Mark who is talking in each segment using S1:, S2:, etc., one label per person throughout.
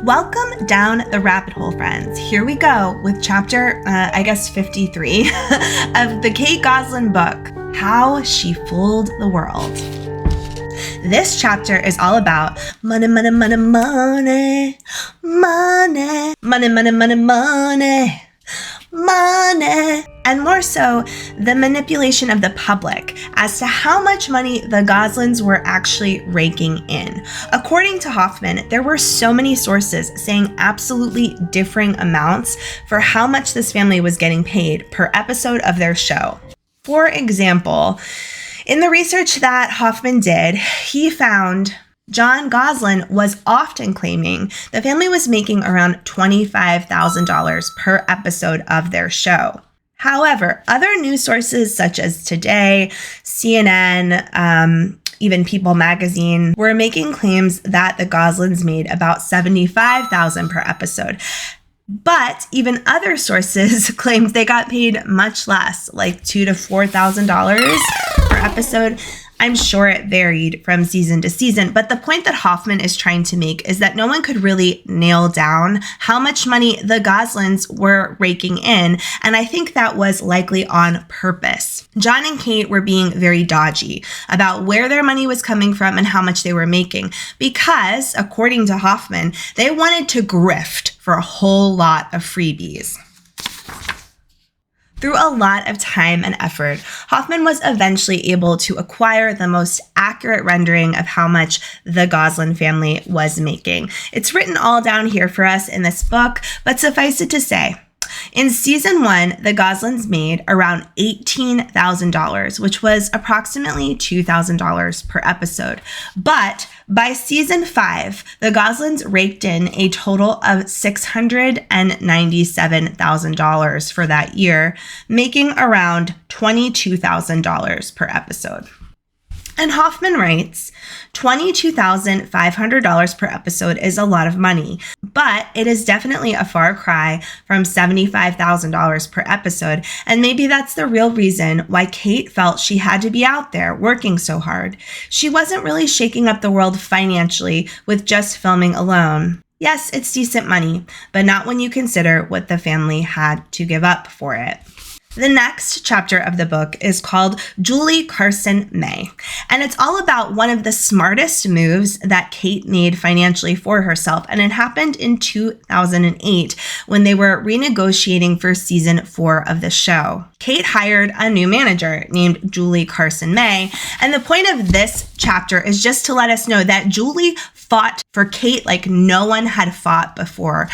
S1: Welcome down the rabbit hole, friends. Here we go with chapter, 53 of the Kate Gosselin book, How She Fooled the World. This chapter is all about money, money, money, money, money, money, money, money, money, money, and more so, the manipulation of the public as to how much money the Goslins were actually raking in. According to Hoffman, there were so many sources saying absolutely differing amounts for how much this family was getting paid per episode of their show. For example, in the research that Hoffman did, he found John Gosselin was often claiming the family was making around $25,000 per episode of their show. However, other news sources such as Today, CNN, even People magazine were making claims that the Goslins made about $75,000 per episode. But even other sources claimed they got paid much less, like $2,000 to $4,000 per episode. I'm sure it varied from season to season, but the point that Hoffman is trying to make is that no one could really nail down how much money the Goslins were raking in, and I think that was likely on purpose. John and Kate were being very dodgy about where their money was coming from and how much they were making, because, according to Hoffman, they wanted to grift for a whole lot of freebies. Through a lot of time and effort, Hoffman was eventually able to acquire the most accurate rendering of how much the Gosselin family was making. It's written all down here for us in this book, but suffice it to say, in season 1, the Goslins made around $18,000, which was approximately $2,000 per episode. But by season 5, the Goslins raked in a total of $697,000 for that year, making around $22,000 per episode. And Hoffman writes, $22,500 per episode is a lot of money, but it is definitely a far cry from $75,000 per episode, and maybe that's the real reason why Kate felt she had to be out there working so hard. She wasn't really shaking up the world financially with just filming alone. Yes, it's decent money, but not when you consider what the family had to give up for it. The next chapter of the book is called Julie Carson May, and it's all about one of the smartest moves that Kate made financially for herself, and it happened in 2008 when they were renegotiating for season 4 of the show. Kate hired a new manager named Julie Carson May, and the point of this chapter is just to let us know that Julie fought for Kate like no one had fought before.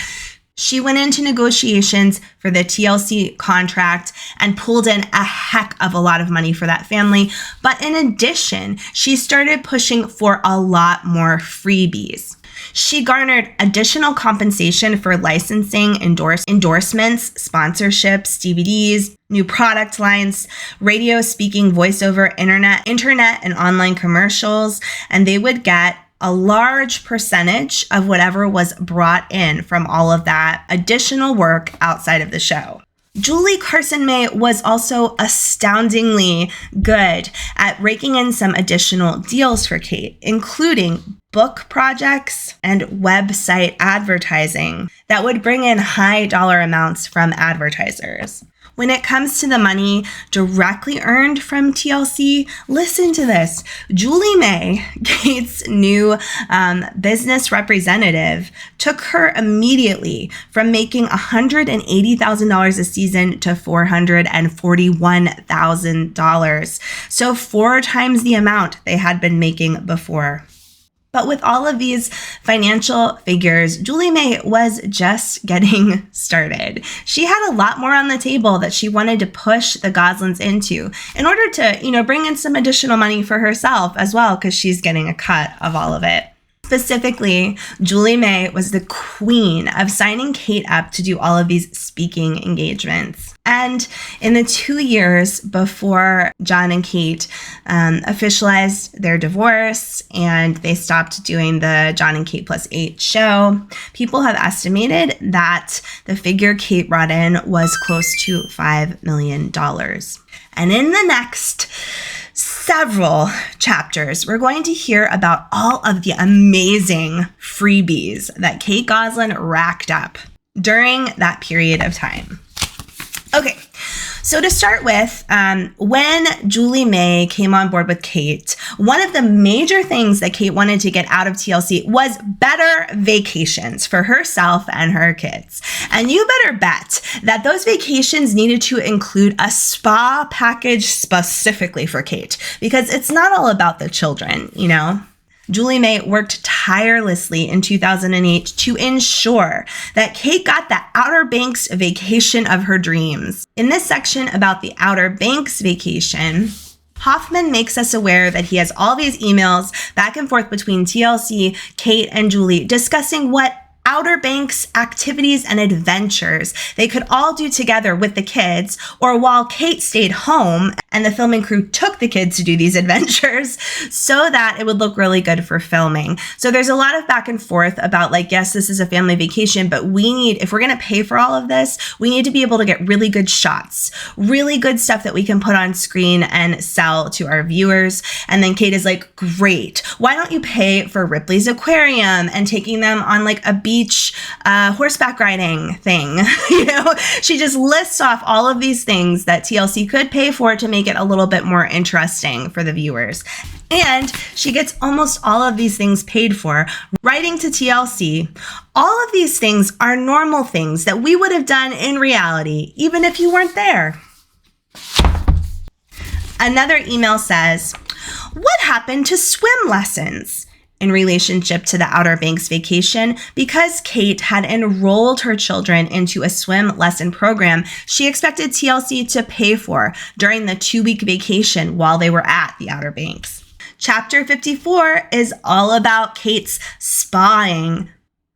S1: She went into negotiations for the TLC contract and pulled in a heck of a lot of money for that family. But in addition, she started pushing for a lot more freebies. She garnered additional compensation for licensing, endorsements, sponsorships, DVDs, new product lines, radio, speaking, voiceover, internet and online commercials, and they would get a large percentage of whatever was brought in from all of that additional work outside of the show. Julie Carson May was also astoundingly good at raking in some additional deals for Kate, including book projects and website advertising that would bring in high dollar amounts from advertisers. When it comes to the money directly earned from TLC, listen to this. Julie May, Kate's new business representative, took her immediately from making $180,000 a season to $441,000. So 4 times the amount they had been making before. But with all of these financial figures, Julie May was just getting started. She had a lot more on the table that she wanted to push the Goslins into in order to, bring in some additional money for herself as well, because she's getting a cut of all of it. Specifically, Julie May was the queen of signing Kate up to do all of these speaking engagements. And in the 2 years before John and Kate officialized their divorce and they stopped doing the John and Kate plus 8 show, people have estimated that the figure Kate brought in was close to $5 million. And in the next several chapters, we're going to hear about all of the amazing freebies that Kate Gosselin racked up during that period of time. Okay, so to start with, when Julie May came on board with Kate, one of the major things that Kate wanted to get out of TLC was better vacations for herself and her kids. And you better bet that those vacations needed to include a spa package specifically for Kate, because it's not all about the children, you know? Julie May worked tirelessly in 2008 to ensure that Kate got the Outer Banks vacation of her dreams. In this section about the Outer Banks vacation, Hoffman makes us aware that he has all these emails back and forth between TLC, Kate, and Julie discussing what Outer Banks activities and adventures they could all do together with the kids, or while Kate stayed home and the filming crew took the kids to do these adventures so that it would look really good for filming. So there's a lot of back and forth about like, yes, this is a family vacation, but we need, if we're going to pay for all of this, we need to be able to get really good shots, really good stuff that we can put on screen and sell to our viewers. And then Kate is like, great, why don't you pay for Ripley's Aquarium and taking them on like a beach horseback riding thing? You know, she just lists off all of these things that TLC could pay for to make it a little bit more interesting for the viewers. And she gets almost all of these things paid for, writing to TLC. All of these things are normal things that we would have done in reality, even if you weren't there. Another email says, what happened to swim lessons? In relationship to the Outer Banks vacation, because Kate had enrolled her children into a swim lesson program she expected TLC to pay for during the 2-week vacation while they were at the Outer Banks. Chapter 54 is all about Kate's spying,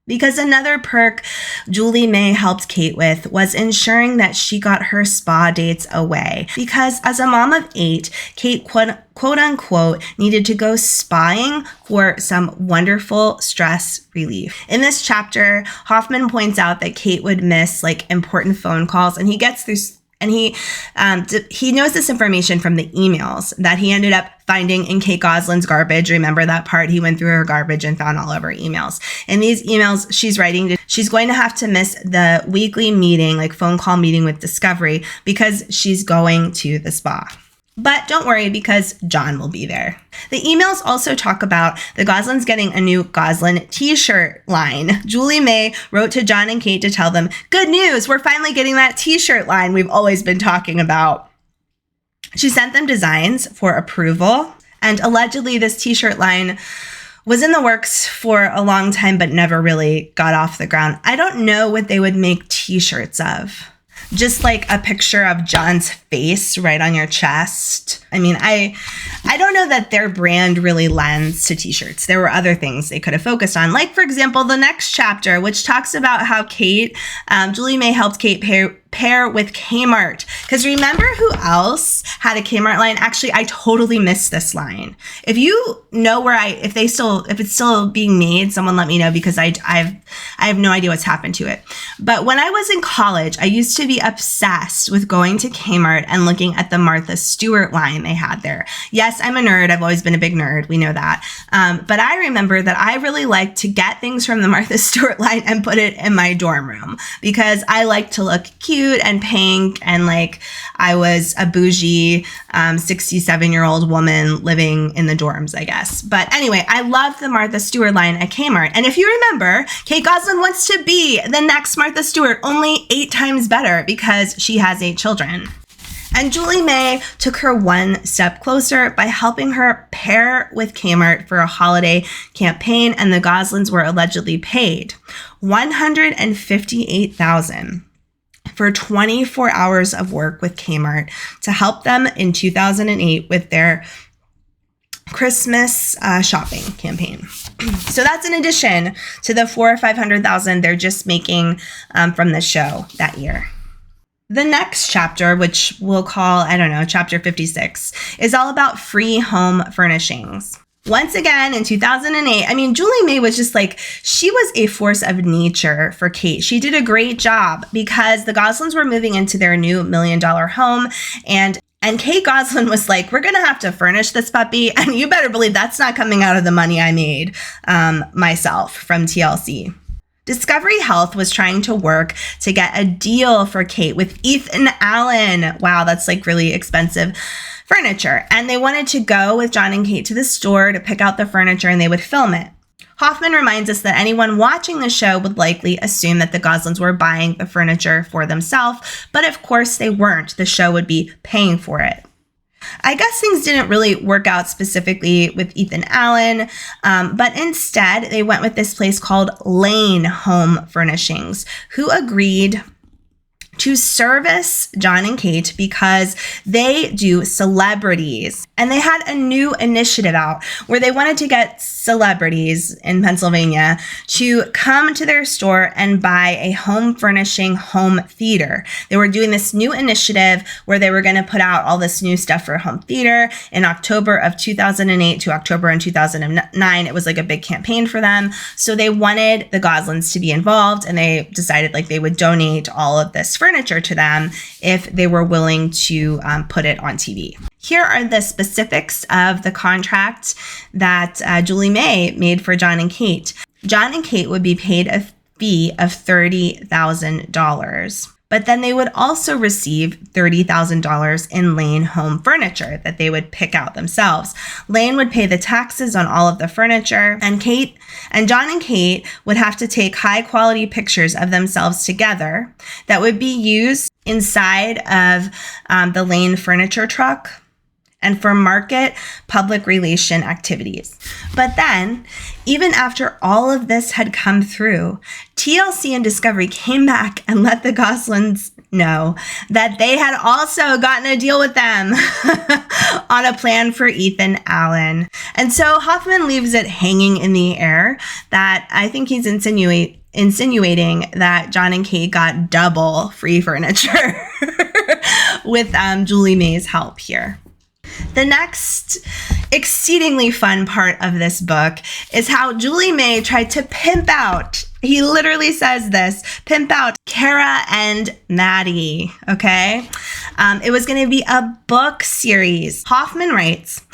S1: because another perk Julie May helped Kate with was ensuring that she got her spa dates away. Because as a mom of 8, Kate quote unquote needed to go spying for some wonderful stress relief. In this chapter, Hoffman points out that Kate would miss like important phone calls, and he gets through. And he knows this information from the emails that he ended up finding in Kate Gosselin's garbage. Remember that part? He went through her garbage and found all of her emails. In these emails, she's writing, she's going to have to miss the weekly meeting, like phone call meeting with Discovery, because she's going to the spa. But don't worry, because John will be there. The emails also talk about the Goslins getting a new Gosselin T-shirt line. Julie May wrote to John and Kate to tell them, good news, we're finally getting that T-shirt line we've always been talking about. She sent them designs for approval, and allegedly this T-shirt line was in the works for a long time, but never really got off the ground. I don't know what they would make T-shirts of. Just like a picture of John's face right on your chest. I mean, I don't know that their brand really lends to T-shirts. There were other things they could have focused on. Like, for example, the next chapter, which talks about how Julie May helped Kate pair with Kmart. Because remember who else had a Kmart line? Actually, I totally missed this line. If you know if it's still being made, someone let me know, because I have no idea what's happened to it. But when I was in college, I used to be obsessed with going to Kmart and looking at the Martha Stewart line they had there. Yes, I'm a nerd. I've always been a big nerd. We know that. But I remember that I really liked to get things from the Martha Stewart line and put it in my dorm room, because I like to look cute and pink, and like I was a bougie 67-year-old woman living in the dorms, I guess. But anyway, I loved the Martha Stewart line at Kmart. And if you remember, Kate Gosselin wants to be the next Martha Stewart, only 8 times better, because she has 8 children. And Julie May took her one step closer by helping her pair with Kmart for a holiday campaign, and the Goslins were allegedly paid $158,000 for 24 hours of work with Kmart to help them in 2008 with their Christmas shopping campaign. So that's in addition to the $400,000 or $500,000 they're just making from the show that year. The next chapter, which we'll call, chapter 56, is all about free home furnishings. Once again, in 2008, Julie May was just like, she was a force of nature for Kate. She did a great job, because the Goslins were moving into their new $1 million home, and And Kate Gosselin was like, we're going to have to furnish this puppy. And you better believe that's not coming out of the money I made myself from TLC. Discovery Health was trying to work to get a deal for Kate with Ethan Allen. Wow, that's like really expensive furniture. And they wanted to go with John and Kate to the store to pick out the furniture and they would film it. Hoffman reminds us that anyone watching the show would likely assume that the Goslins were buying the furniture for themselves, but of course they weren't. The show would be paying for it. I guess things didn't really work out specifically with Ethan Allen, but instead they went with this place called Lane Home Furnishings, who agreed to service John and Kate because they do celebrities. And they had a new initiative out where they wanted to get celebrities in Pennsylvania to come to their store and buy a home furnishing home theater. They were doing this new initiative where they were going to put out all this new stuff for home theater in October of 2008 to October in 2009. It was like a big campaign for them. So they wanted the Goslins to be involved and they decided like they would donate all of this furniture to them if they were willing to put it on TV. Here are the specifics of the contract that Julie May made for John and Kate. John and Kate would be paid a fee of $30,000. But then they would also receive $30,000 in Lane home furniture that they would pick out themselves. Lane would pay the taxes on all of the furniture, and John and Kate would have to take high quality pictures of themselves together that would be used inside of the Lane furniture truck and for market public relation activities. But then, even after all of this had come through, TLC and Discovery came back and let the Goslins know that they had also gotten a deal with them on a plan for Ethan Allen. And so Hoffman leaves it hanging in the air that I think he's insinuating that John and Kate got double free furniture with Julie May's help here. The next exceedingly fun part of this book is how Julie May tried to pimp out, he literally says this, pimp out Cara and Maddie, okay? It was going to be a book series. Hoffman writes,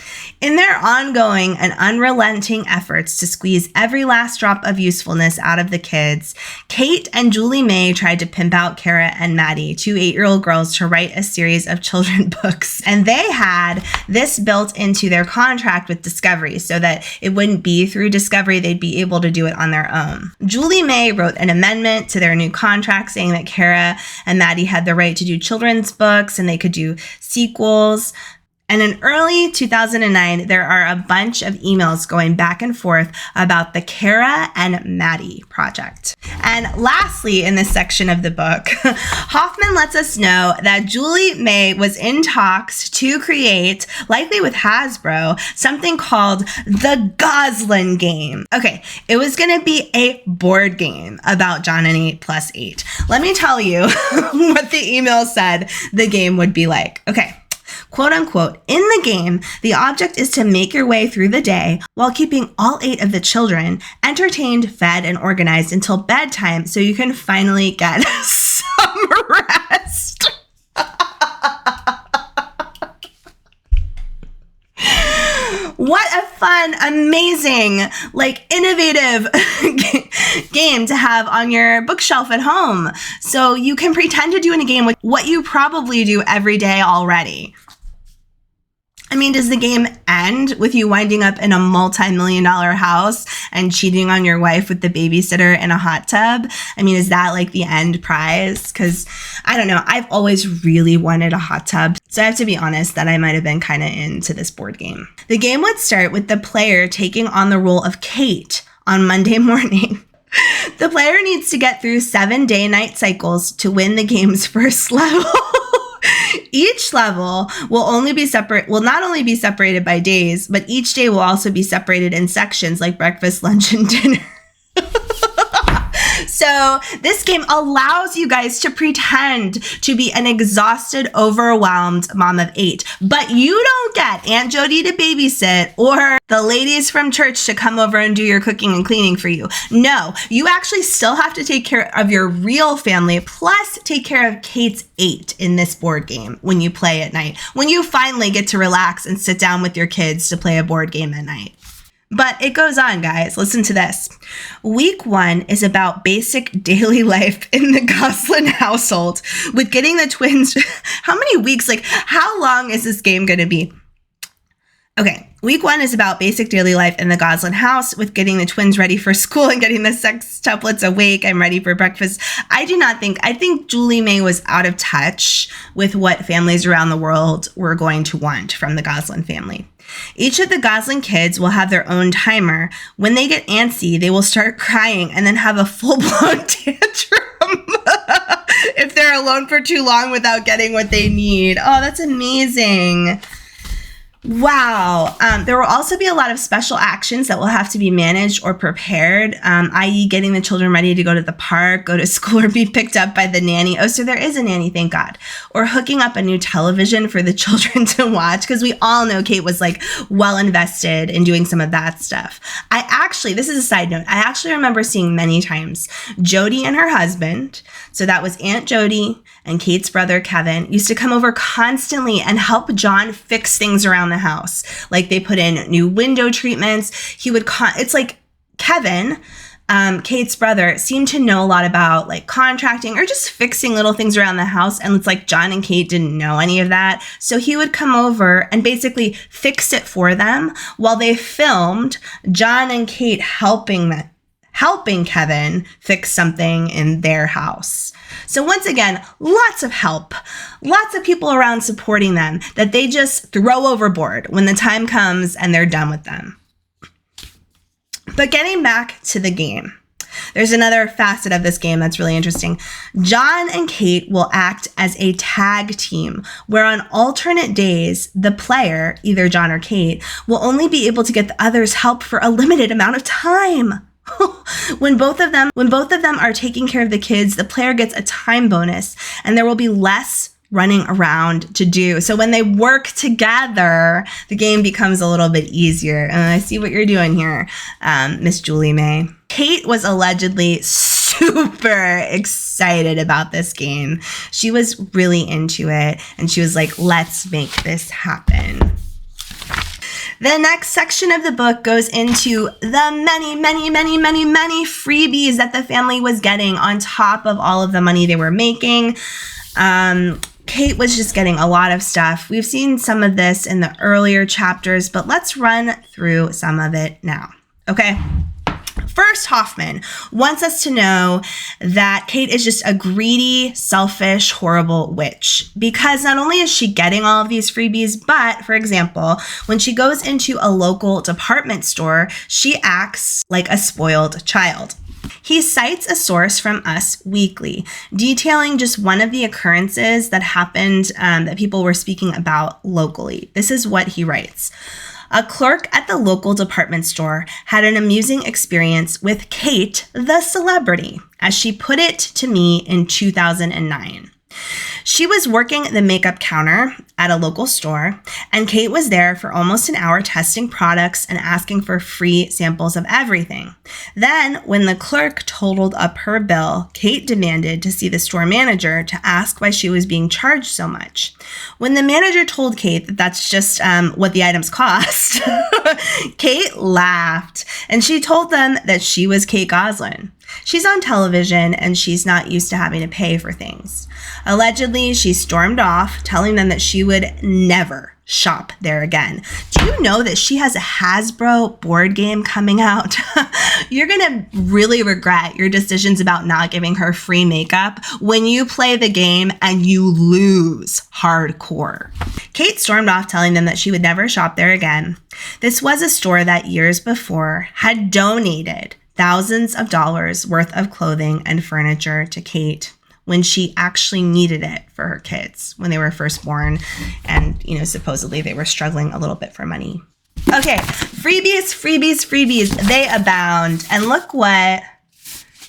S1: in their ongoing and unrelenting efforts to squeeze every last drop of usefulness out of the kids, Kate and Julie May tried to pimp out Cara and Maddie, two 8-year-old girls, to write a series of children's books. And they had this built into their contract with Discovery so that it wouldn't be through Discovery, they'd be able to do it on their own. Julie May wrote an amendment to their new contract saying that Cara and Maddie had the right to do children's books and they could do sequels. And in early 2009, there are a bunch of emails going back and forth about the Cara and Maddie project. And lastly, in this section of the book, Hoffman lets us know that Julie May was in talks to create, likely with Hasbro, something called the Gosselin Game. Okay, it was going to be a board game about John and 8+8. Let me tell you what the email said the game would be like. Okay. Quote unquote, in the game, the object is to make your way through the day while keeping all 8 of the children entertained, fed, and organized until bedtime so you can finally get some rest. What a fun, amazing, innovative game to have on your bookshelf at home. So you can pretend to do in a game what you probably do every day already. I mean, does the game end with you winding up in a multi-million-dollar house and cheating on your wife with the babysitter in a hot tub? I mean, is that the end prize? Because I don't know. I've always really wanted a hot tub. So I have to be honest that I might have been kind of into this board game. The game would start with the player taking on the role of Kate on Monday morning. The player needs to get through 7 day-night cycles to win the game's first level. Each level will not only be separated by days, but each day will also be separated in sections like breakfast, lunch, and dinner. So this game allows you guys to pretend to be an exhausted, overwhelmed mom of 8, but you don't get Aunt Jody to babysit or the ladies from church to come over and do your cooking and cleaning for you. No, you actually still have to take care of your real family, plus take care of Kate's 8 in this board game when you play at night, when you finally get to relax and sit down with your kids to play a board game at night. But it goes on, guys. Listen to this. Week 1 is about basic daily life in the Gosselin household with getting the twins. How many weeks? Like, how long is this game going to be? Okay. Week 1 is about basic daily life in the Gosselin house with getting the twins ready for school and getting the sextuplets awake and ready for breakfast. I think Julie May was out of touch with what families around the world were going to want from the Gosselin family. Each of the Gosselin kids will have their own timer. When they get antsy, they will start crying and then have a full-blown tantrum if they're alone for too long without getting what they need. Oh, that's amazing. Wow. There will also be a lot of special actions that will have to be managed or prepared, i.e. getting the children ready to go to the park, go to school, or be picked up by the nanny. Oh, so there is a nanny, thank God. Or hooking up a new television for the children to watch, because we all know Kate was like well invested in doing some of that stuff. This is a side note, I actually remember seeing many times Jody and her husband, so that was Aunt Jody and Kate's brother Kevin, used to come over constantly and help John fix things around the house. Like they put in new window treatments. It's like Kevin, Kate's brother, seemed to know a lot about like contracting or just fixing little things around the house. And it's like John and Kate didn't know any of that. So he would come over and basically fix it for them while they filmed John and Kate helping Kevin fix something in their house. So once again, lots of help, lots of people around supporting them that they just throw overboard when the time comes and they're done with them. But getting back to the game, there's another facet of this game that's really interesting. John and Kate will act as a tag team, where on alternate days, the player, either John or Kate, will only be able to get the other's help for a limited amount of time. When both of them are taking care of the kids, the player gets a time bonus and there will be less running around to do. So when they work together, the game becomes a little bit easier. And I see what you're doing here, Miss Julie May. Kate was allegedly super excited about this game. She was really into it and she was like, let's make this happen. The next section of the book goes into the many freebies that the family was getting on top of all of the money they were making. Kate was just getting a lot of stuff. We've seen some of this in the earlier chapters, but let's run through some of it now. Okay. First, Hoffman wants us to know that Kate is just a greedy, selfish, horrible witch, because not only is she getting all of these freebies, but, for example, when she goes into a local department store, she acts like a spoiled child. He cites a source from Us Weekly, detailing just one of the occurrences that happened that people were speaking about locally. This is what he writes. A clerk at the local department store had an amusing experience with Kate, the celebrity, as she put it to me in 2009. She was working the makeup counter at a local store, and Kate was there for almost an hour testing products and asking for free samples of everything. Then, when the clerk totaled up her bill, Kate demanded to see the store manager to ask why she was being charged so much. When the manager told Kate that that's just what the items cost, Kate laughed, and she told them that she was Kate Gosselin. She's on television and she's not used to having to pay for things. Allegedly, she stormed off, telling them that she would never shop there again. Do you know that she has a Hasbro board game coming out? You're going to really regret your decisions about not giving her free makeup when you play the game and you lose hardcore. Kate stormed off, telling them that she would never shop there again. This was a store that years before had donated thousands of dollars worth of clothing and furniture to Kate when she actually needed it for her kids when they were first born. And, supposedly they were struggling a little bit for money. Okay, freebies, they abound. And look what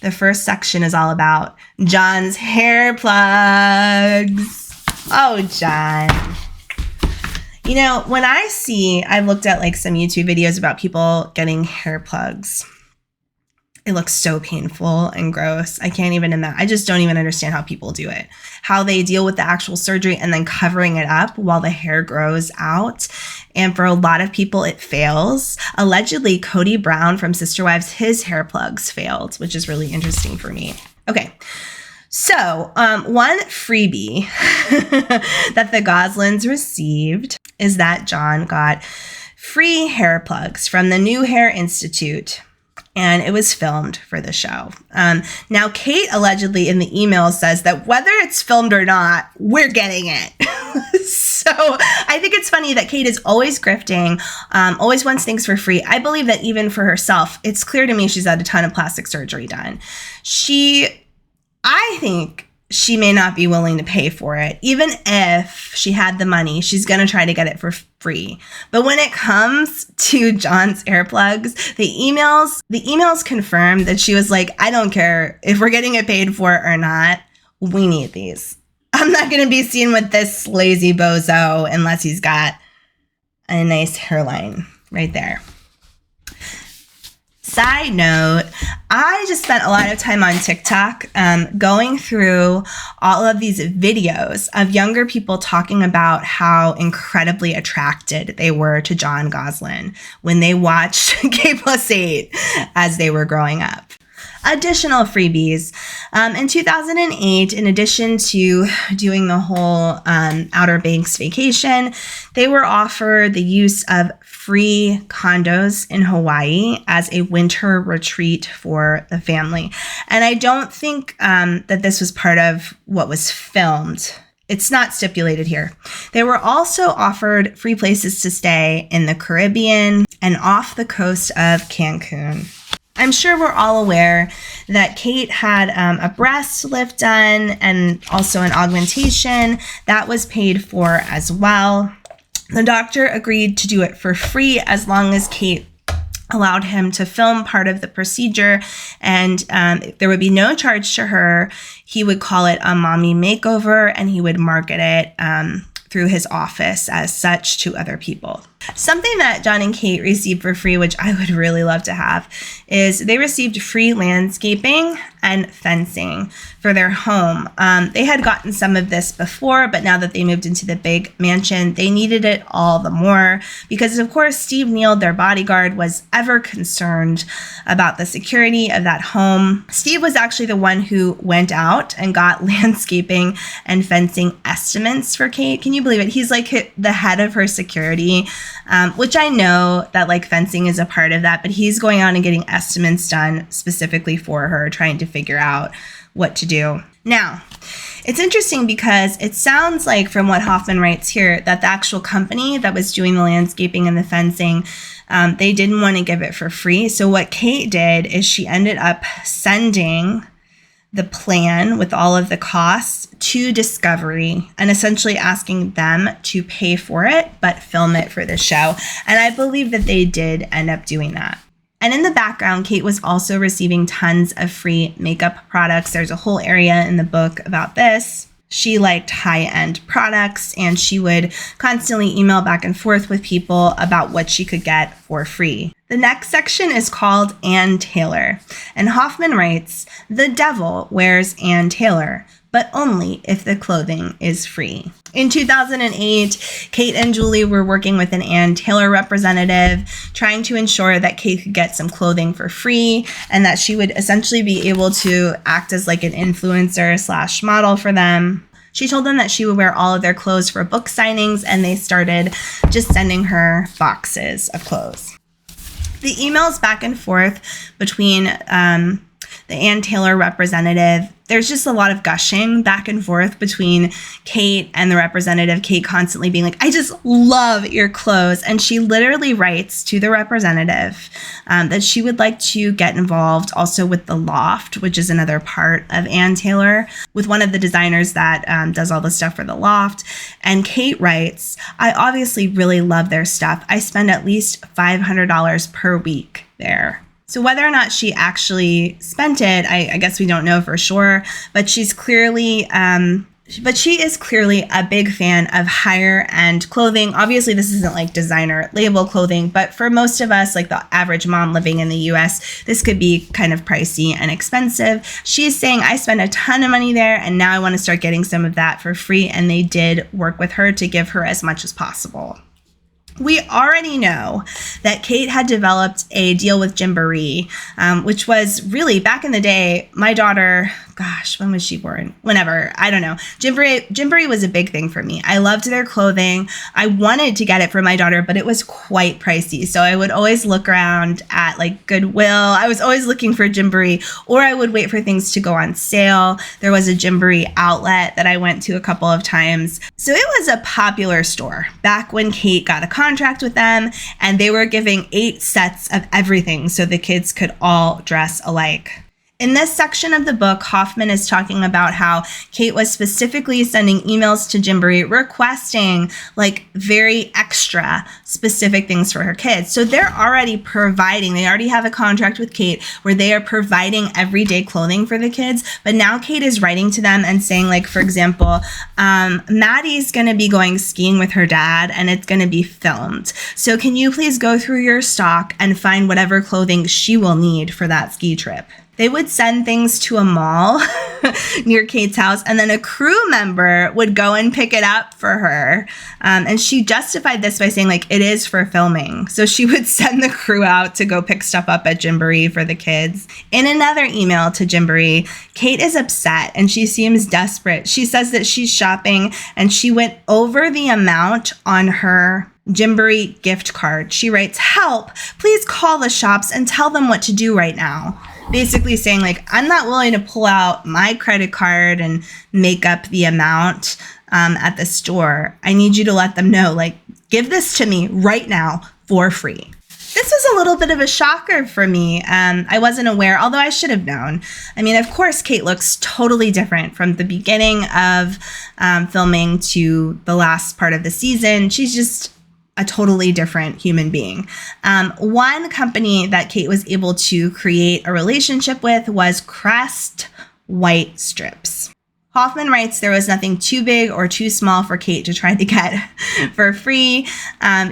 S1: The first section is all about John's hair plugs. Oh, John. You know, when I've looked at like some YouTube videos about people getting hair plugs. It looks so painful and gross. I can't even imagine. I just don't even understand how people do it. How they deal with the actual surgery and then covering it up while the hair grows out. And for a lot of people, it fails. Allegedly, Cody Brown from Sister Wives, his hair plugs failed, which is really interesting for me. Okay. So, one freebie that the Goslins received is that John got free hair plugs from the New Hair Institute. And it was filmed for the show. Now, Kate allegedly in the email says that whether it's filmed or not, we're getting it. So I think it's funny that Kate is always grifting, always wants things for free. I believe that even for herself, it's clear to me she's had a ton of plastic surgery done. I think she may not be willing to pay for it. Even if she had the money, she's going to try to get it for free. But when it comes to John's earplugs, the emails confirm that she was like, I don't care if we're getting it paid for or not. We need these. I'm not going to be seen with this lazy bozo unless he's got a nice hairline right there. Side note, I just spent a lot of time on TikTok going through all of these videos of younger people talking about how incredibly attracted they were to John Gosselin when they watched K+8 as they were growing up. Additional freebies. In 2008, in addition to doing the whole Outer Banks vacation, they were offered the use of free condos in Hawaii as a winter retreat for the family. And I don't think that this was part of what was filmed. It's not stipulated here. They were also offered free places to stay in the Caribbean and off the coast of Cancun. I'm sure we're all aware that Kate had a breast lift done and also an augmentation that was paid for as well. The doctor agreed to do it for free as long as Kate allowed him to film part of the procedure, and there would be no charge to her. He would call it a mommy makeover, and he would market it through his office as such to other people. Something that John and Kate received for free, which I would really love to have, is they received free landscaping and fencing for their home. They had gotten some of this before, but now that they moved into the big mansion, they needed it all the more because, of course, Steve Neal, their bodyguard, was ever concerned about the security of that home. Steve was actually the one who went out and got landscaping and fencing estimates for Kate. Can you believe it? He's like the head of her security. Which I know that like fencing is a part of that, but he's going out and getting estimates done specifically for her, trying to figure out what to do. Now, it's interesting because it sounds like from what Hoffman writes here that the actual company that was doing the landscaping and the fencing, they didn't want to give it for free. So what Kate did is she ended up sending the plan with all of the costs to Discovery and essentially asking them to pay for it, but film it for the show. And I believe that they did end up doing that. And in the background, Kate was also receiving tons of free makeup products. There's a whole area in the book about this. She liked high-end products, and she would constantly email back and forth with people about what she could get for free. The next section is called Ann Taylor, and Hoffman writes, "The devil wears Ann Taylor, but only if the clothing is free." In 2008, Kate and Julie were working with an Ann Taylor representative, trying to ensure that Kate could get some clothing for free and that she would essentially be able to act as like an influencer / model for them. She told them that she would wear all of their clothes for book signings, and they started just sending her boxes of clothes. The emails back and forth between the Ann Taylor representative, there's just a lot of gushing back and forth between Kate and the representative. Kate constantly being like, "I just love your clothes." And she literally writes to the representative that she would like to get involved also with the Loft, which is another part of Ann Taylor, with one of the designers that does all the stuff for the Loft. And Kate writes, "I obviously really love their stuff. I spend at least $500 per week there." So whether or not she actually spent it, I guess we don't know for sure, but she is clearly a big fan of higher end clothing. Obviously, this isn't like designer label clothing, but for most of us, like the average mom living in the US, this could be kind of pricey and expensive. She's saying, I spent a ton of money there and now I want to start getting some of that for free. And they did work with her to give her as much as possible. We already know that Kate had developed a deal with Gymboree, which was really back in the day. My daughter, gosh, when was she born? Whenever, I don't know. Gymboree was a big thing for me. I loved their clothing. I wanted to get it for my daughter, but it was quite pricey. So I would always look around at like Goodwill. I was always looking for Gymboree, or I would wait for things to go on sale. There was a Gymboree outlet that I went to a couple of times. So it was a popular store back when Kate got a contract with them, and they were giving 8 sets of everything so the kids could all dress alike. In this section of the book, Hoffman is talking about how Kate was specifically sending emails to Gymboree requesting like very extra specific things for her kids. So they're already providing, they already have a contract with Kate where they are providing everyday clothing for the kids. But now Kate is writing to them and saying, like, for example, Maddie's going to be going skiing with her dad and it's going to be filmed. So can you please go through your stock and find whatever clothing she will need for that ski trip? They would send things to a mall near Kate's house, and then a crew member would go and pick it up for her. And she justified this by saying, like, it is for filming. So she would send the crew out to go pick stuff up at Gymboree for the kids. In another email to Gymboree, Kate is upset and she seems desperate. She says that she's shopping and she went over the amount on her Gymboree gift card. She writes, "Help, please call the shops and tell them what to do right now." Basically saying, like, I'm not willing to pull out my credit card and make up the amount at the store. I need you to let them know, like, give this to me right now for free. This was a little bit of a shocker for me. I wasn't aware, although I should have known. I mean, of course, Kate looks totally different from the beginning of filming to the last part of the season. She's just a totally different human being. One company that Kate was able to create a relationship with was Crest White Strips. Hoffman writes there was nothing too big or too small for Kate to try to get for free.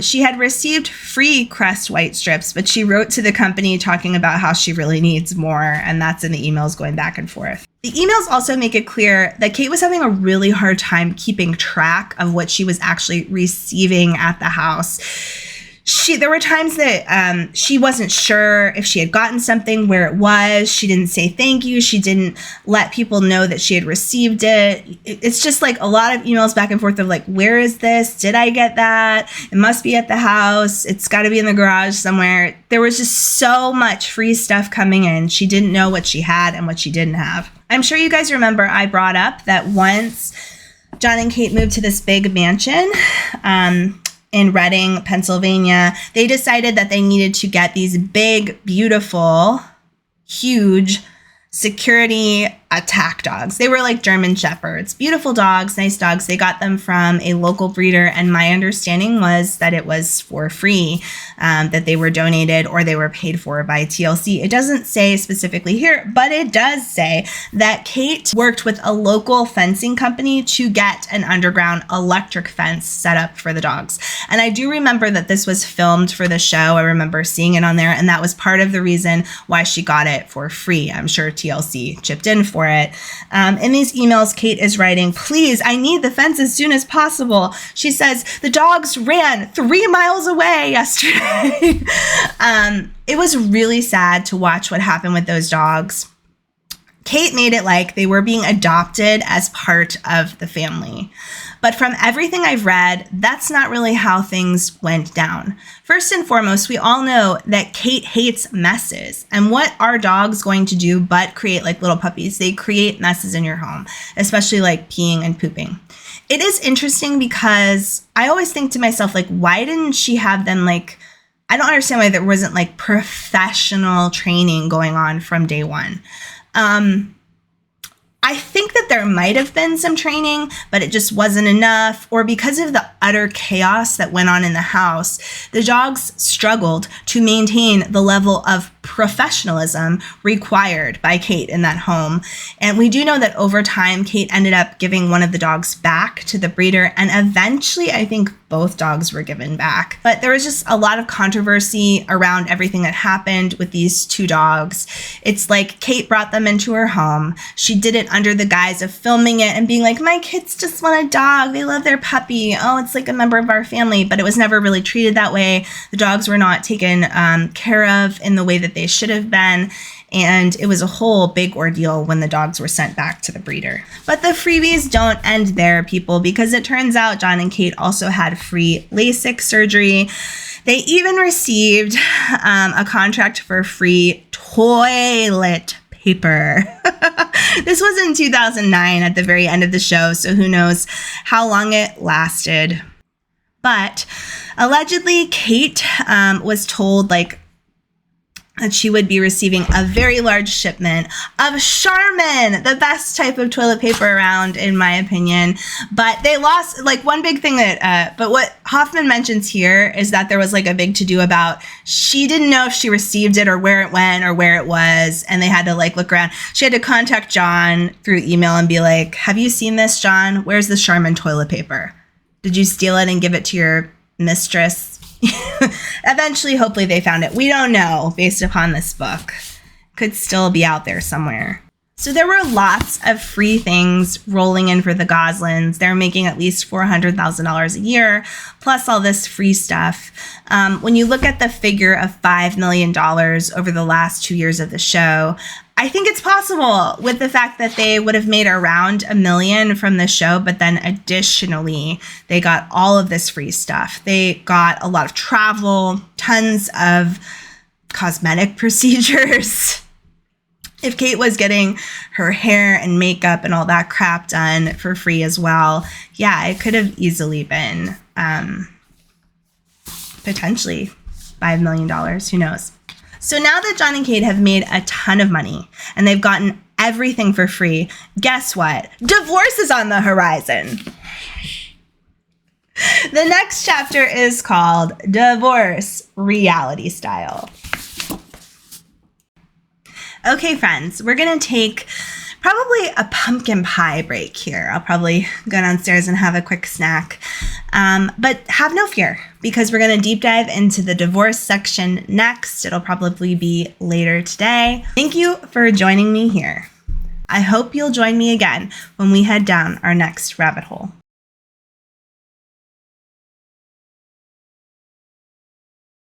S1: She had received free Crest White Strips, but she wrote to the company talking about how she really needs more, and that's in the emails going back and forth. The emails also make it clear that Kate was having a really hard time keeping track of what she was actually receiving at the house. There were times that she wasn't sure if she had gotten something, where it was. She didn't say thank you. She didn't let people know that she had received it. It's just like a lot of emails back and forth of like, where is this? Did I get that? It must be at the house. It's got to be in the garage somewhere. There was just so much free stuff coming in. She didn't know what she had and what she didn't have. I'm sure you guys remember I brought up that once John and Kate moved to this big mansion, in Reading, Pennsylvania, they decided that they needed to get these big, beautiful, huge security attack dogs. They were like German Shepherds, beautiful dogs, nice dogs. They got them from a local breeder, and my understanding was that it was for free, that they were donated or they were paid for by TLC. It doesn't say specifically here, but it does say that Kate worked with a local fencing company to get an underground electric fence set up for the dogs. And I do remember that this was filmed for the show. I remember seeing it on there, and that was part of the reason why she got it for free. I'm sure TLC chipped in for it. In these emails, Kate is writing, "Please, I need the fence as soon as possible." She says, "The dogs ran 3 miles away yesterday." It was really sad to watch what happened with those dogs. Kate made it like they were being adopted as part of the family. But from everything I've read, that's not really how things went down. First and foremost, we all know that Kate hates messes. And what are dogs going to do but create like little puppies? They create messes in your home, especially like peeing and pooping. It is interesting because I always think to myself, like, why didn't she have them like, I don't understand why there wasn't like professional training going on from day one. I think that there might have been some training, but it just wasn't enough. Or because of the utter chaos that went on in the house, the dogs struggled to maintain the level of professionalism required by Kate in that home. And we do know that over time, Kate ended up giving one of the dogs back to the breeder, and eventually I think both dogs were given back. But there was just a lot of controversy around everything that happened with these two dogs. It's like Kate brought them into her home. She did it under the guise of filming it and being like, my kids just want a dog. They love their puppy. Oh, it's like a member of our family. But it was never really treated that way. The dogs were not taken care of in the way that they should have been. And it was a whole big ordeal when the dogs were sent back to the breeder. But the freebies don't end there, people, because it turns out John and Kate also had free LASIK surgery. They even received a contract for free toilet paper. This was in 2009 at the very end of the show, so who knows how long it lasted. But allegedly, Kate was told that she would be receiving a very large shipment of Charmin, the best type of toilet paper around, in my opinion. But they lost, one big thing but what Hoffman mentions here is that there was a big to-do about she didn't know if she received it or where it went or where it was. And they had to look around. She had to contact John through email and be like, have you seen this, John? Where's the Charmin toilet paper? Did you steal it and give it to your mistress? Eventually, hopefully they found it. We don't know based upon this book. Could still be out there somewhere. So there were lots of free things rolling in for the Goslins. They're making at least $400,000 a year, plus all this free stuff. When you look at the figure of $5 million over the last 2 years of the show, I think it's possible with the fact that they would have made around $1 million from the show, but then additionally, they got all of this free stuff. They got a lot of travel, tons of cosmetic procedures. If Kate was getting her hair and makeup and all that crap done for free as well, yeah, it could have easily been potentially $5 million. Who knows? So now that John and Kate have made a ton of money and they've gotten everything for free, guess what? Divorce is on the horizon. The next chapter is called Divorce Reality Style. Okay, friends, we're going to take probably a pumpkin pie break here. I'll probably go downstairs and have a quick snack. But have no fear, because we're going to deep dive into the divorce section next. It'll probably be later today. Thank you for joining me here. I hope you'll join me again when we head down our next rabbit hole.